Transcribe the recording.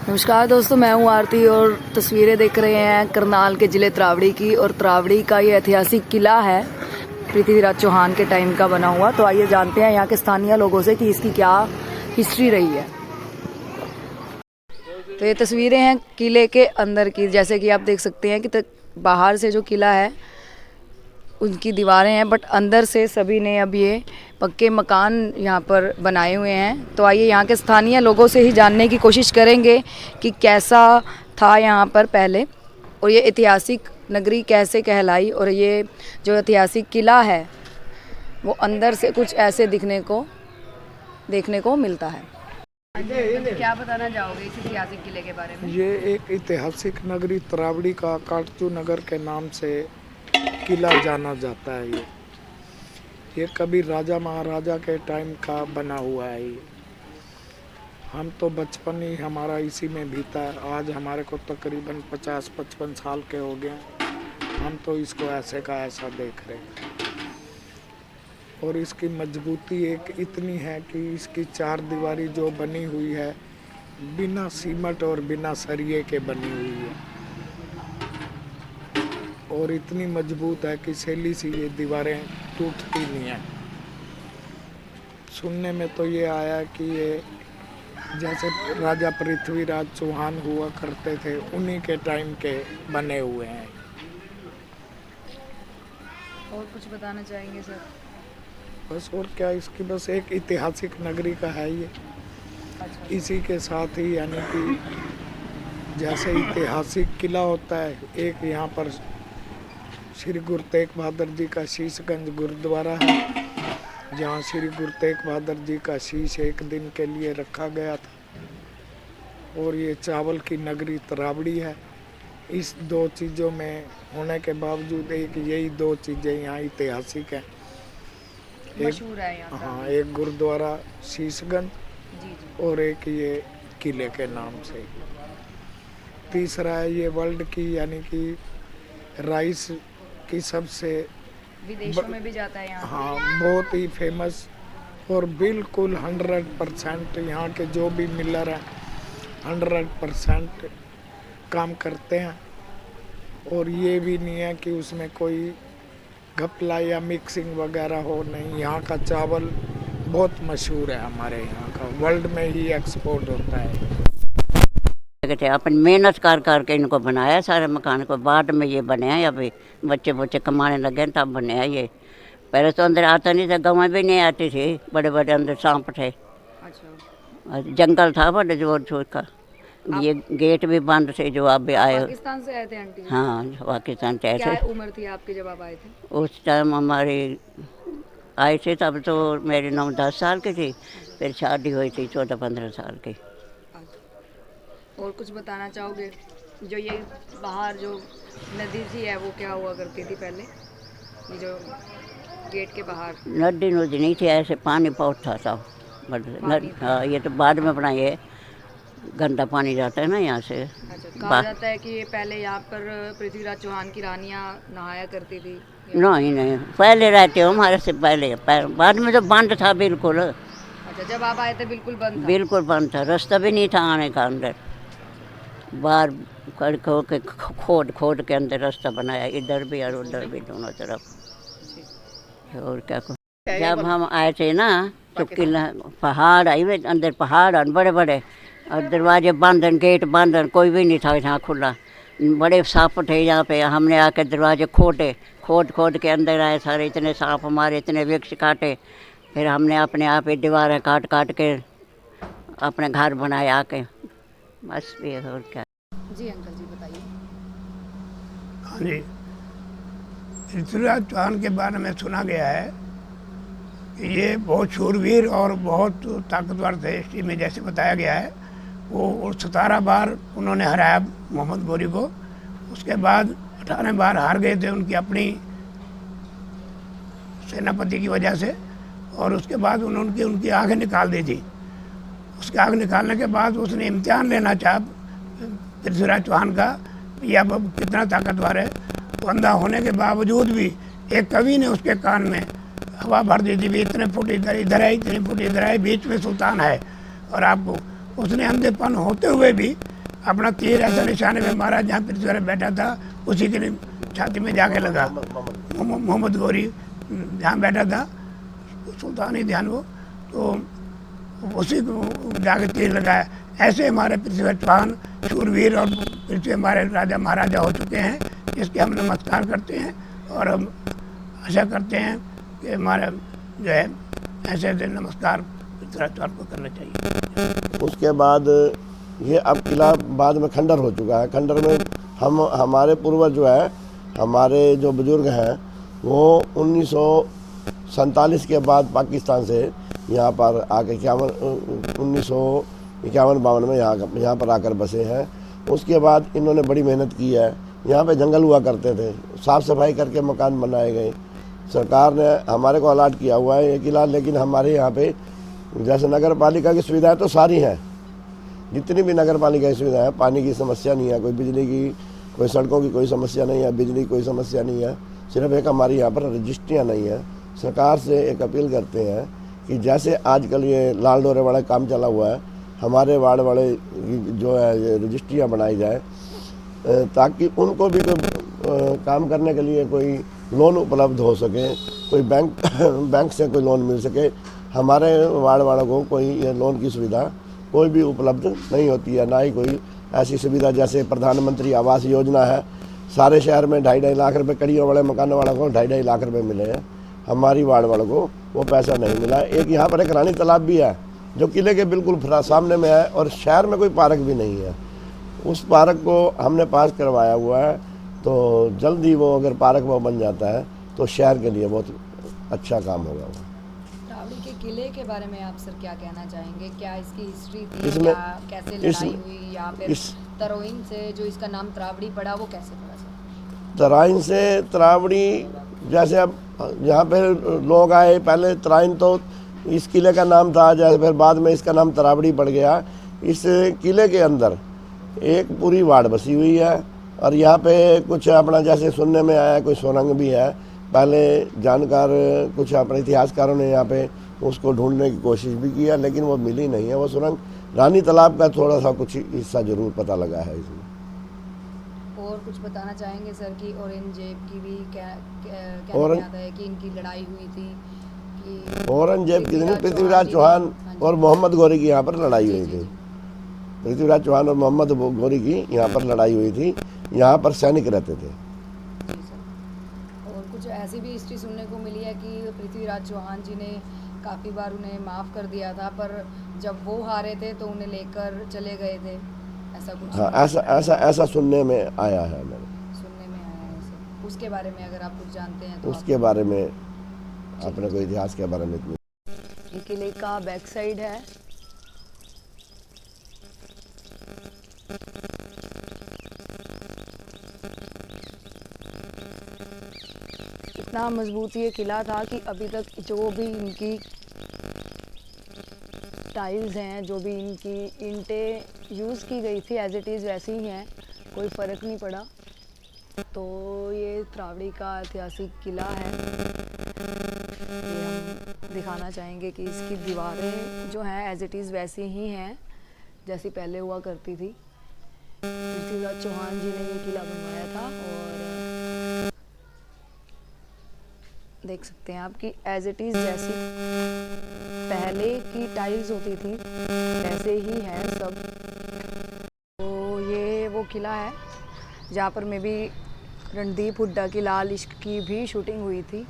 नमस्कार दोस्तों, मैं हूं आरती और तस्वीरें देख रहे हैं करनाल के ज़िले त्रावड़ी की। और त्रावड़ी का ये ऐतिहासिक किला है, पृथ्वीराज चौहान के टाइम का बना हुआ। तो आइए जानते हैं यहाँ के स्थानीय लोगों से कि इसकी क्या हिस्ट्री रही है। तो ये तस्वीरें हैं किले के अंदर की। जैसे कि आप देख सकते हैं कि बाहर से जो किला है उनकी दीवारें हैं, बट अंदर से सभी ने अब ये पक्के मकान यहाँ पर बनाए हुए हैं। तो आइए यहाँ के स्थानीय लोगों से ही जानने की कोशिश करेंगे कि कैसा था यहाँ पर पहले, और ये ऐतिहासिक नगरी कैसे कहलाई, और ये जो ऐतिहासिक किला है वो अंदर से कुछ ऐसे देखने को मिलता है। क्या बताना चाहोगे इस ऐतिहासिक किले के बारे में? ये एक ऐतिहासिक नगरी त्रावड़ी का काटचू नगर के नाम से किला जाना जाता है। ये कभी राजा महाराजा के टाइम का बना हुआ है। हम तो बचपन ही हमारा इसी में बीता है। आज हमारे को तकरीबन 50-55 साल के हो गए। हम तो इसको ऐसे का ऐसा देख रहे हैं। और इसकी मजबूती एक इतनी है कि इसकी चार दीवारी जो बनी हुई है बिना सीमेंट और बिना सरिये के बनी हुई है, और इतनी मजबूत है कि सैली सी ये दीवारें टूटती नहीं हैं। सुनने में तो ये आया कि ये जैसे राजा पृथ्वीराज चौहान हुआ करते थे उन्हीं के टाइम के बने हुए हैं। और कुछ बताना चाहेंगे सर? बस और क्या, इसकी बस एक ऐतिहासिक नगरी का है ये। अच्छा। इसी के साथ ही यानी कि जैसे ऐतिहासिक किला होता है, एक यहाँ पर श्री गुरु तेग बहादुर जी का शीशगंज गुरुद्वारा है, जहाँ श्री गुरु तेग बहादुर जी का शीश एक दिन के लिए रखा गया था। और ये चावल की नगरी त्रावड़ी है। इस दो चीज़ों में होने के बावजूद एक यही दो चीज़ें यहाँ ऐतिहासिक हैं। मशहूर है यहाँ का। हाँ, एक गुरुद्वारा शीशगंज जी। और एक ये किले के नाम से। तीसरा है ये वर्ल्ड की यानी कि राइस की सबसे विदेशों में भी जाता है यहाँ। हाँ, बहुत ही फेमस और बिल्कुल 100% यहाँ के जो भी मिलर हैं 100% काम करते हैं। और ये भी नहीं है कि उसमें कोई घपला या मिक्सिंग वगैरह हो, नहीं। यहाँ का चावल बहुत मशहूर है, हमारे यहाँ का वर्ल्ड में ही एक्सपोर्ट होता है। अपन मेहनत कर करके इनको बनाया सारे मकान को, बाद में ये बने हैं। अभी बच्चे कमाने लगे तब बने हैं ये। पहले तो अंदर आता नहीं था, गवां भी नहीं आती थी, बड़े बड़े अंदर सांप थे। अच्छा। जंगल था बड़े जोर शोर का। ये गेट भी बंद थे जो आप भी आए। पाकिस्तान से आए थे आंटी? हाँ, पाकिस्तान से आए थे। क्या उम्र थी आपकी जब आप आए थे? उस टाइम हमारी आए थे तब तो मेरी 9-10 साल की थी, फिर शादी हुई थी 14-15 साल की। और कुछ बताना चाहोगे? जो ये बाहर जो नदी सी है वो क्या हुआ करती थी पहले, ये जो गेट के बाहर? नदी नहीं थी, ऐसे पानी पहुँचता था। हाँ, ये तो बाद में बना, ये गंदा पानी जाता है ना यहाँ से। अच्छा, कहा जाता है कि ये पहले यहाँ पर पृथ्वीराज चौहान की रानियाँ नहाया करती थी। नहीं, पहले रहते हो हमारे से पहले, बाद में तो बंद था बिल्कुल। अच्छा, जब आप आए थे बिल्कुल बंद था? बिल्कुल बंद था, रास्ता भी नहीं था आने का अंदर। बाहर खोद के अंदर रास्ता बनाया, इधर भी और उधर भी, दोनों तरफ। और क्या जब हम आए थे ना तो किला पहाड़ आई हुए, अंदर पहाड़ बड़े बड़े, और दरवाजे बंद, गेट बंद, कोई भी नहीं था यहाँ खुला। बड़े सांप थे यहाँ पे। हमने आके दरवाजे खोद के अंदर आए सारे। इतने सांप हमारे, इतने वृक्ष काटे। फिर हमने अपने आप ही दीवारें काट के अपने घर बनाए आके, बस भी। और क्या। जी अंकल जी बताइए। हाँ जी, पृथ्वीराज चौहान के बारे में सुना गया है कि ये बहुत शूरवीर और बहुत ताकतवर थे। हिस्ट्री में जैसे बताया गया है, वो 17 बार उन्होंने हराया मोहम्मद गोरी को। उसके बाद 18 बार हार गए थे उनकी अपनी सेनापति की वजह से। और उसके बाद उन्होंने उनकी आँखें निकाल दी थी। उसकी आँख निकालने के बाद उसने इम्तिहान लेना चाहा पृथ्वीराज चौहान का, यह अब कितना ताकतवर है। तो अंधा होने के बावजूद भी एक कवि ने उसके कान में हवा भर दी थी, भी इतने फुट इधर है, इतने फुट इधर है, बीच में सुल्तान है। और आपको उसने अंधेपन होते हुए भी अपना तीर ऐसा निशाने में मारा जहाँ पृथ्वीराज बैठा था, उसी के छाती में जाके लगा। मोहम्मद गौरी जहाँ बैठा था, सुल्तान ही ध्यान वो, तो उसी को जाके तीर लगाया। ऐसे हमारे पृथ्वीराज चौहान शूरवीर और पृथ्वी हमारे राजा महाराजा हो चुके हैं, जिसके हम नमस्कार करते हैं और हम आशा करते हैं कि हमारा जो है ऐसे ऐसे नमस्कार पृथ्वीराज चौहान को करना चाहिए। उसके बाद ये अब किला बाद में खंडर हो चुका है। खंडर में हमारे पूर्वज जो है, हमारे जो बुजुर्ग हैं, वो 1947 के बाद पाकिस्तान से यहाँ पर आके 1951-52 में यहाँ पर आकर बसे हैं। उसके बाद इन्होंने बड़ी मेहनत की है। यहाँ पे जंगल हुआ करते थे, साफ़ सफाई करके मकान बनाए गए। सरकार ने हमारे को अलाट किया हुआ है ये किला, लेकिन हमारे यहाँ पे जैसे नगर पालिका की सुविधाएँ तो सारी हैं, जितनी भी नगर पालिका की सुविधा है, पानी की समस्या नहीं है, कोई बिजली की, कोई सड़कों की कोई समस्या नहीं है, बिजली की कोई समस्या नहीं है। सिर्फ एक हमारी यहाँ पर रजिस्ट्रियाँ नहीं है। सरकार से एक अपील करते हैं कि जैसे आजकल ये लाल डोरे वाला काम चला हुआ है, हमारे वार्ड वाले जो है ये रजिस्ट्रियाँ बनाई जाए, ताकि उनको भी कोई काम करने के लिए कोई लोन उपलब्ध हो सके, कोई बैंक से कोई लोन मिल सके। हमारे वार्ड वालों को कोई ये लोन की सुविधा कोई भी उपलब्ध नहीं होती है, ना ही कोई ऐसी सुविधा जैसे प्रधानमंत्री आवास योजना है। सारे शहर में 2.5 लाख रुपए कड़ियों वाले मकानों वालों को 2.5 लाख रुपए मिले हैं, हमारी वार्ड वालों को वो पैसा नहीं मिला। एक यहाँ पर एक रानी तालाब भी है जो किले के बिल्कुल सामने में है, और शहर में कोई पार्क भी नहीं है। उस पार्क को हमने पास करवाया हुआ है, तो जल्दी वो अगर पार्क वो बन जाता है तो शहर के लिए बहुत अच्छा काम होगा। तावड़ी के किले के बारे में आप सर क्या कहना चाहेंगे? क्या इसकी हिस्ट्री थी, इसमें क्या कैसे लड़ाई हुई, या फिर तरोइन से जो इसका नाम त्रावड़ी पड़ा वो कैसे पड़ा सर? तराइन से त्रावड़ी, जैसे अब यहाँ पे लोग आए, पहले तराइन तो इस किले का नाम था, जैसे फिर बाद में इसका नाम तरावड़ी पड़ गया। इस किले के अंदर एक पूरी वार्ड बसी हुई है, और यहाँ पे कुछ अपना जैसे सुनने में आया कोई सुरंग भी है। पहले जानकार कुछ अपने इतिहासकारों ने यहाँ पे उसको ढूंढने की कोशिश भी किया, लेकिन वो मिली नहीं है वो सुरंग। रानी तालाब का थोड़ा सा कुछ हिस्सा जरूर पता लगा है इसमें। और कुछ बताना चाहेंगे सर कि औरंगजेब की भी क्या आता है कि इनकी लड़ाई हुई थी कि औरंगजेब की नहीं, पृथ्वीराज चौहान और मोहम्मद गौरी की यहाँ पर लड़ाई हुई थी। पृथ्वीराज चौहान और मोहम्मद गौरी की यहाँ पर लड़ाई हुई थी। यहाँ पर सैनिक रहते थे। जी सर। और कुछ ऐसी भी हिस्ट्री सुनने को मिली है कि पृथ्वीराज चौहान जी ने काफ़ी बार उन्हें माफ़ कर दिया था, पर जब वो हारे थे तो उन्हें लेकर चले गए थे, ऐसा कुछ? हाँ, ऐसा सुनने में आया है मेरे। सुनने में आया है सर। उसके बारे में अगर आप कुछ जानते हैं तो उसके बारे में अपने को इतिहास के बारे में ये किले का बैक साइड है। इतना मजबूत ये किला था कि अभी तक जो भी इनकी टाइल्स हैं, जो भी इनकी ईंटें यूज़ की गई थी एज इट इज़ वैसी ही हैं, कोई फ़र्क नहीं पड़ा। तो ये त्रावड़ी का ऐतिहासिक किला है। ये हम दिखाना चाहेंगे कि इसकी दीवारें जो हैं एज इट इज़ वैसी ही हैं जैसी पहले हुआ करती थी। पृथ्वीराज चौहान जी ने ये किला बनवाया था, और देख सकते हैं आप कि एज इट इज़ जैसी पहले की टाइल्स होती थी वैसे ही है सब। तो ये वो किला है जहाँ पर मे बी रणदीप हुड्डा की लाल इश्क की भी शूटिंग हुई थी।